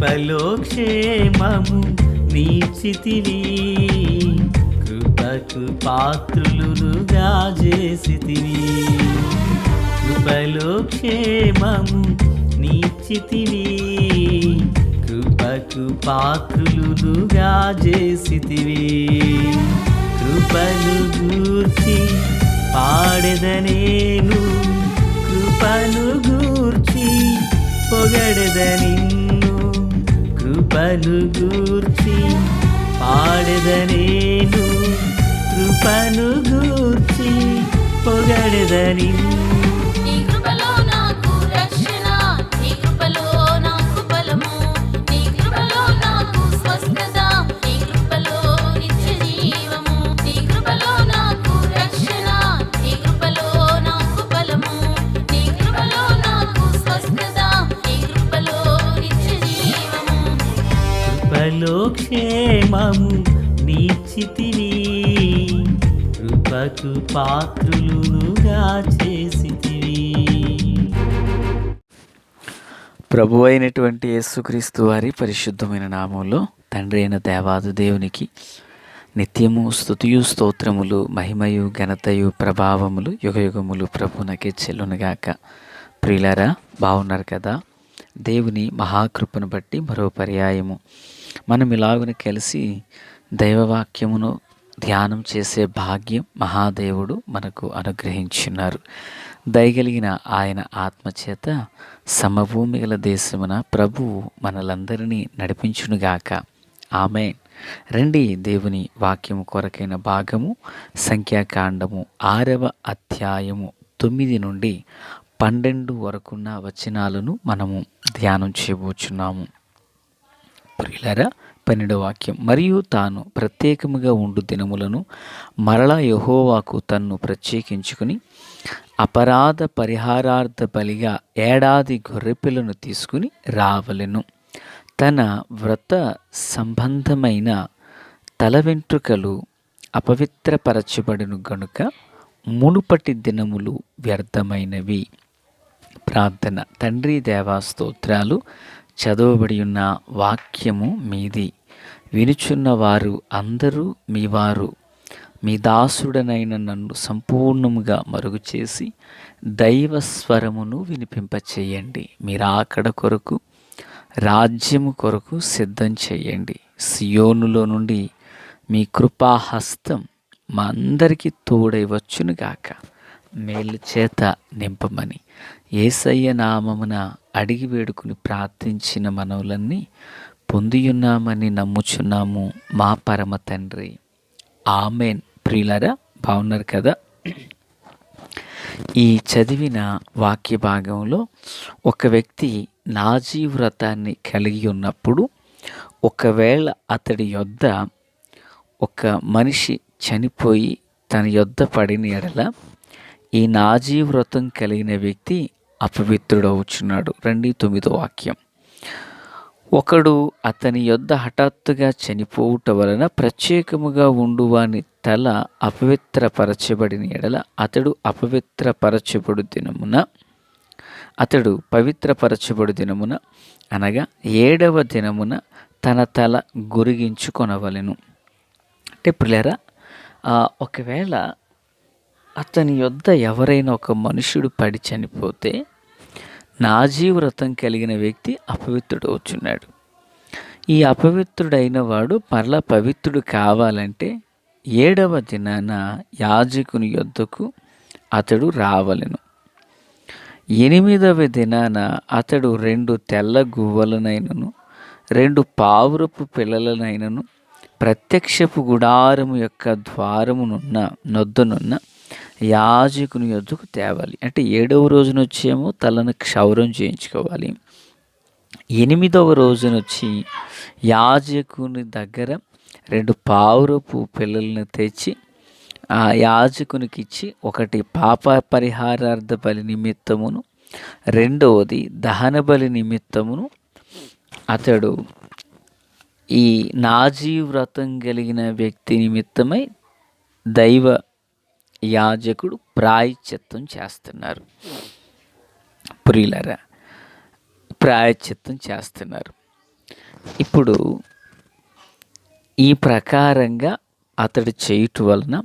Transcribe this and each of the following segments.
కృపలో క్షేమము నీచితివి, కృపకు పాత్రులుగా చేసితివి. కృపలో క్షేమము నీచితివి, కృపకు పాత్రులుగా చేసితివి. కృపను గూర్చి పాడెదనేను, కృపను గూర్చి పొగడెద నిన్ను. కృపను గూర్చి పాడెదనేను, కృపను గూర్చి పొగడెద నిన్ను. కృపలో క్షేమము నీచితివి, కృపకు పాత్రులుగా చేసితివి. ప్రభు అయినటువంటి యేసుక్రీస్తు వారి పరిశుద్ధమైన నామంలో తండ్రి అయిన దేవాది దేవునికి నిత్యము స్తుతియు స్తోత్రములు, మహిమయు ఘనతయు ప్రభావములు యుగయుగములు ప్రభునకే చెల్లునుగాక. ప్రియులారా, బాగున్నారు కదా? దేవుని మహాకృపను బట్టి మరో పర్యాయము మనం ఇలాగున కలిసి దైవవాక్యమును ధ్యానం చేసే భాగ్యం మహాదేవుడు మనకు అనుగ్రహించున్నారు. దయగలిగిన ఆయన ఆత్మచేత సమభూమి గల దేశమున ప్రభువు మనలందరినీ నడిపించునుగాక. ఆమేన్. రండి, దేవుని వాక్యము కొరకైన భాగము సంఖ్యాకాండము 6వ అధ్యాయము 9 నుండి 12 వరకున్న వచనాలను మనము ధ్యానం చేయబోచున్నాము. ప్రియులారా, 12వ వాక్యం. మరియు తాను ప్రత్యేకముగా ఉండు దినములను మరలా యెహోవాకు తన్ను ప్రత్యేకించుకుని అపరాధ పరిహారార్థ బలిగా ఏడాది గొర్రెపిల్లను తీసుకుని రావలెను. తన వ్రత సంబంధమైన తల వెంట్రుకలు అపవిత్రపరచబడును గనుక మునుపటి దినములు వ్యర్థమైనవి. ప్రార్థన. తండ్రి దేవా, స్తోత్రాలు. చదవబడి ఉన్న వాక్యము మీది. వినుచున్న వారు అందరూ మీ వారు. మీ దాసుడనైన నన్ను సంపూర్ణముగా మరుగు చేసి దైవ స్వరమును వినిపింపచేయండి. మీ రాకడ కొరకు, రాజ్యము కొరకు సిద్ధం చేయండి. సియోనులో నుండి మీ కృపాహస్తం మా అందరికీ తోడై వచ్చునుగాక. మేలు చేత నింపమని యేసయ్య నామమున అడిగి వేడుకుని ప్రార్థించిన మనవులన్నీ పొందియున్నామని నమ్ముచున్నాము మా పరమ తండ్రి. ఆమేన్. ప్రియులారా, బాగున్నారు కదా? ఈ చదివిన వాక్య భాగంలో ఒక వ్యక్తి నాజీ వ్రతాన్ని కలిగి ఉన్నప్పుడు, ఒకవేళ అతడి యొద్ద ఒక మనిషి చనిపోయి తన యొద్ద పడిన ఎడల ఈ నాజీ వ్రతం కలిగిన వ్యక్తి అపవిత్రుడవుచున్నాడు. 9వ వాక్యం. ఒకడు అతని యొద్ద హఠాత్తుగా చనిపోవుట వలన ప్రత్యేకముగా ఉండువాని తల అపవిత్రపరచబడిన ఎడల అతడు పవిత్రపరచబడు దినమున అనగా 7వ దినమున తన తల గురిగించుకొనవలెను. అంటే పిల్లరా, ఒకవేళ అతని యొద్ద ఎవరైనా ఒక మనుషుడు పడి చనిపోతే నాజీ వ్రతం కలిగిన వ్యక్తి అపవిత్రుడవుచున్నాడు. ఈ అపవిత్రుడైన వాడు మరలా పవిత్రుడు కావాలంటే 7వ దినాన యాజకుని యొద్దకు అతడు రావలెను. 8వ దినాన అతడు 2 తెల్ల గువ్వలనైనను 2 పావురపు పిల్లలనైనను ప్రత్యక్షపు గుడారము యొక్క ద్వారమునున్న నొద్దనున్న యాజకుని యొద్దకు తేవాలి. అంటే 7వ రోజున వచ్చేమో తలను క్షౌరం చేయించుకోవాలి. 8వ రోజున వచ్చి యాజకుని దగ్గర 2 పావురపు పిల్లలను తెచ్చి ఆ యాజకునికి ఇచ్చి, ఒకటి పాప పరిహారార్థ బలి నిమిత్తమును, 2వది దహన బలి నిమిత్తమును అతడు ఈ నాజీ వ్రతం కలిగిన వ్యక్తి నిమిత్తమై దైవ యాజకుడు ప్రాయశ్చిత్తం చేస్తున్నారు. ప్రియులారా, ప్రాయశ్చిత్తం చేస్తున్నారు. ఇప్పుడు ఈ ప్రకారంగా అతడు చేయుట వలన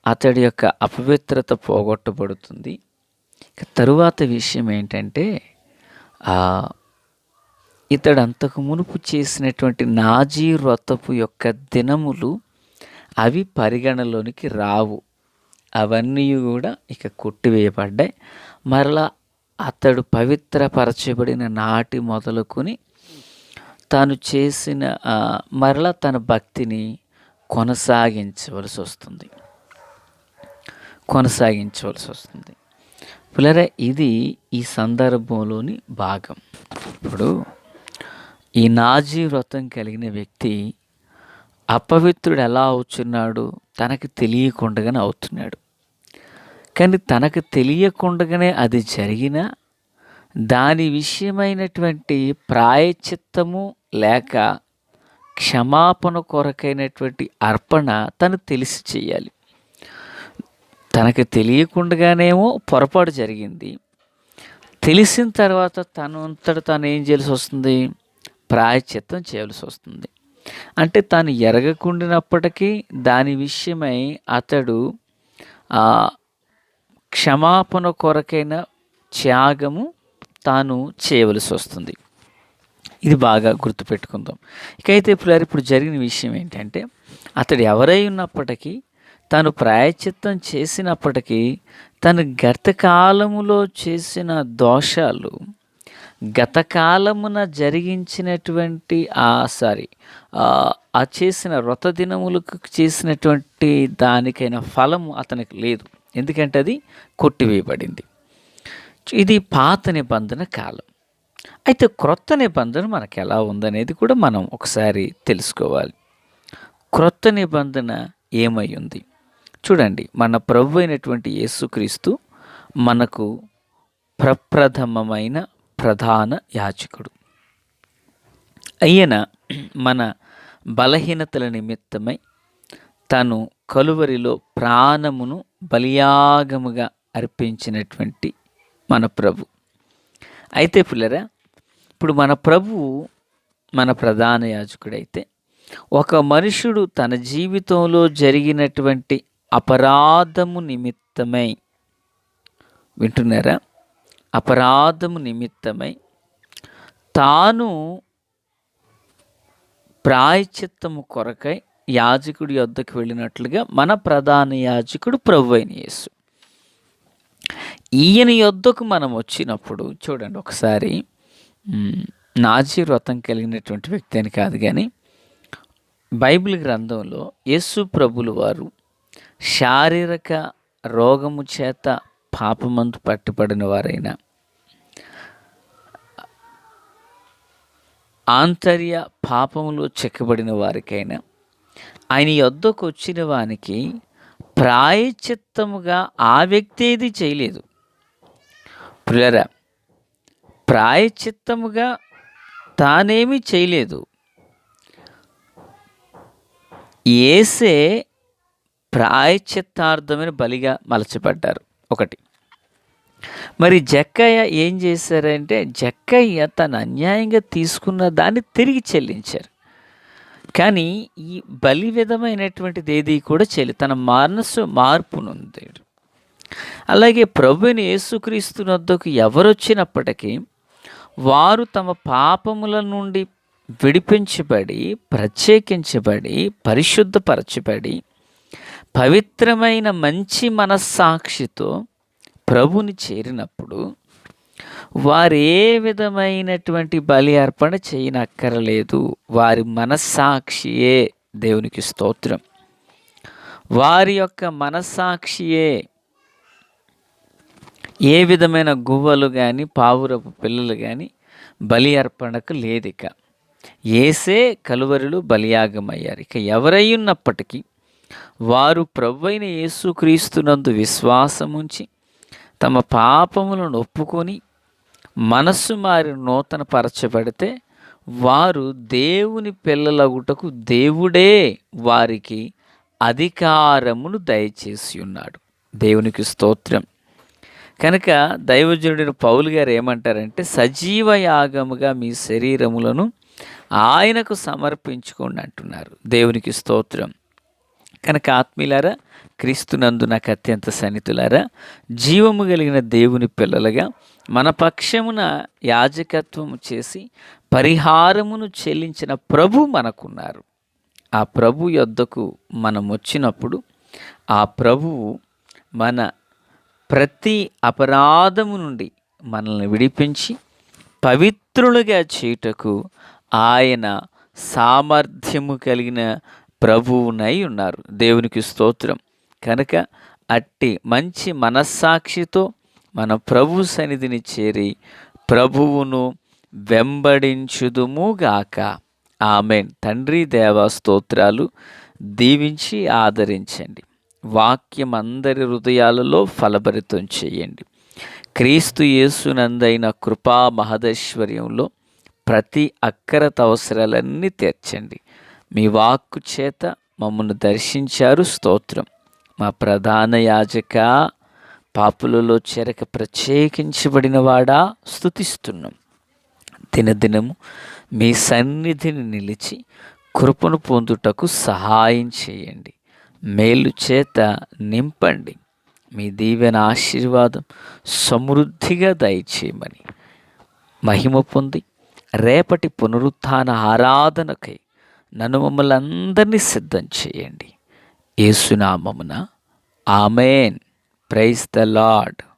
అతడి యొక్క అపవిత్రత పోగొట్టబడుతుంది. ఇక తరువాత విషయం ఏంటంటే ఇతడు అంతకు మునుపు చేసినటువంటి నాజీ వ్రతపు యొక్క దినములు అవి పరిగణలోనికి రావు. అవన్నీ కూడా ఇక కొట్టివేయబడ్డాయి. మరలా అతడు పవిత్రపరచబడిన నాటి మొదలుకొని తాను చేసిన మరలా తన భక్తిని కొనసాగించవలసి వస్తుంది. పిల్లరా, ఇది ఈ సందర్భంలోని భాగం. ఇప్పుడు ఈ నాజీ వ్రతం కలిగిన వ్యక్తి అపవిత్రుడు ఎలా అవుతున్నాడు? తనకు తెలియకుండానే అవుతున్నాడు. కానీ తనకు తెలియకుండానే అది జరిగినా దాని విషయమైనటువంటి ప్రాయశ్చిత్తము లేక క్షమాపణ కొరకైనటువంటి అర్పణ తను తెలిసి చేయాలి. తనకు తెలియకుండానేమో పొరపాటు జరిగింది. తెలిసిన తర్వాత తను ఏం చేయాల్సి వస్తుంది? ప్రాయశ్చిత్తం చేయవలసి వస్తుంది. అంటే తాను ఎరగకుండినప్పటికీ దాని విషయమై అతడు క్షమాపణ కొరకైన త్యాగము తాను చేయవలసి వస్తుంది. ఇది బాగా గుర్తుపెట్టుకుందాం. ఇకైతే ఇప్పుడు జరిగిన విషయం ఏంటంటే, అతడు ఎవరై ఉన్నప్పటికీ తాను ప్రాయశ్చిత్తం చేసినప్పటికీ తను గతకాలములో చేసిన దోషాలు, గతకాలమున జరిగించినటువంటి ఆ చేసిన వ్రత దినములకు చేసినటువంటి దానికైన ఫలము అతనికి లేదు. ఎందుకంటే అది కొట్టివేయబడింది. ఇది పాత నిబంధన కాలం. అయితే క్రొత్త నిబంధన మనకు ఎలా ఉందనేది కూడా మనం ఒకసారి తెలుసుకోవాలి. క్రొత్త నిబంధన ఏమై ఉంది చూడండి. మన ప్రభు అయినటువంటి యేసుక్రీస్తు మనకు ప్రప్రథమమైన ప్రధాన యాజకుడు. ఆయన మన బలహీనతల నిమిత్తమై తను కలువరిలో ప్రాణమును బలియాగముగా అర్పించినటువంటి మన ప్రభు. అయితే పిల్లరా, ఇప్పుడు మన ప్రభువు మన ప్రధాన యాజకుడైతే ఒక మనుషుడు తన జీవితంలో జరిగినటువంటి అపరాధము నిమిత్తమై, వింటున్నారా, అపరాధము నిమిత్తమై తాను ప్రాయశ్చిత్తము కొరకై యాజకుడి వద్దకు వెళ్ళినట్లుగా మన ప్రధాన యాజకుడు ప్రభు అయిన యేసు. ఈయన యొద్దకు మనం వచ్చినప్పుడు చూడండి, ఒకసారి నాజీ వ్రతం కలిగినటువంటి వ్యక్తి అని కాదు కానీ బైబిల్ గ్రంథంలో యేసు ప్రభులు వారు శారీరక రోగము చేత పాపమందు పట్టుబడిన వారైనా, ఆంతర్య పాపములో చెక్కబడిన వారికైనా ఆయన యొద్దకు వచ్చిన వానికి ప్రాయశ్చిత్తముగా ఆ వ్యక్తి ఏది చేయలేదు. ప్రియరా, ప్రాయశ్చిత్తముగా తానేమీ చేయలేదు. యేసే ప్రాయశ్చిత్తార్థమైన బలిగా మలచబడ్డారు. ఒకటి. మరి జక్కయ్య ఏం చేశారంటే, జక్కయ్య తను అన్యాయంగా తీసుకున్న దాన్ని తిరిగి చెల్లించారు. కానీ ఈ బలి విధమైనటువంటిది ఏది కూడా చేయలేదు. తన మనసు మార్పు నొందాడు. అలాగే ప్రభువుని యేసుక్రీస్తు వద్దకు ఎవరొచ్చినప్పటికీ వారు తమ పాపముల నుండి విడిపించబడి, ప్రత్యేకించబడి, పరిశుద్ధపరచబడి, పవిత్రమైన మంచి మనస్సాక్షితో ప్రభుని చేరినప్పుడు వారు ఏ విధమైనటువంటి బలి అర్పణ చేయనక్కరలేదు. వారి మనస్సాక్షియే దేవునికి స్తోత్రం. వారి యొక్క మనస్సాక్షియే ఏ విధమైన గువ్వలు కానీ పావురపు పిల్లలు కానీ బలి అర్పణకు లేదిక. యేసే కలువరిలో బలియాగమయ్యారు. ఇక ఎవరై ఉన్నప్పటికీ వారు ప్రభువైన యేసుక్రీస్తునందు విశ్వాసముంచి తమ పాపములను ఒప్పుకొని మనస్సు మారి నూతన పరచబడితే వారు దేవుని పిల్లలగుటకు దేవుడే వారికి అధికారమును దయచేసి ఉన్నాడు. దేవునికి స్తోత్రం. కనుక దైవజనుడైన పౌలు గారు ఏమంటారంటే, సజీవ యాగముగా మీ శరీరములను ఆయనకు సమర్పించుకోండి అంటున్నారు. దేవునికి స్తోత్రం. కనుక ఆత్మీయులారా, క్రీస్తునందు నాకు అత్యంత సన్నిహితులారా, జీవము కలిగిన దేవుని పిల్లలుగా మన పక్షమున యాజకత్వము చేసి పరిహారమును చెల్లించిన ప్రభు మనకున్నారు. ఆ ప్రభు యొద్దకు మనం వచ్చినప్పుడు ఆ ప్రభువు మన ప్రతి అపరాధము నుండి మనల్ని విడిపించి పవిత్రులుగా చేయుటకు ఆయన సామర్థ్యము కలిగిన ప్రభువునై ఉన్నారు. దేవునికి స్తోత్రం. కనుక అట్టి మంచి మనస్సాక్షితో మన ప్రభు సన్నిధిని చేరి ప్రభువును వెంబడించుదుముగాక. ఆమేన్. తండ్రి దేవా స్తోత్రాలు. దీవించి ఆదరించండి. వాక్యం అందరి హృదయాలలో ఫలభరితం చేయండి. క్రీస్తు యేసునందైన కృపా మహదైశ్వర్యంలో ప్రతి అక్కరత అవసరాలన్నీ తీర్చండి. మీ వాక్కు చేత మమ్మల్ని దర్శించారు. స్తోత్రం. మా ప్రధాన యాజక, పాపులలో చెరక ప్రత్యేకించబడిన వాడా, స్తుతిస్తున్నాం. దినదినము మీ సన్నిధిని నిలిచి కృపను పొందుటకు సహాయం చేయండి. మేలు చేత నింపండి. మీ దీవెన ఆశీర్వాదం సమృద్ధిగా దయచేయమని మహిమ పొంది రేపటి పునరుత్థాన ఆరాధనకై నన్ను మమ్మల్ని అందరినీ సిద్ధం చేయండి. యేసునామమున ఆమేన్. Praise the lord.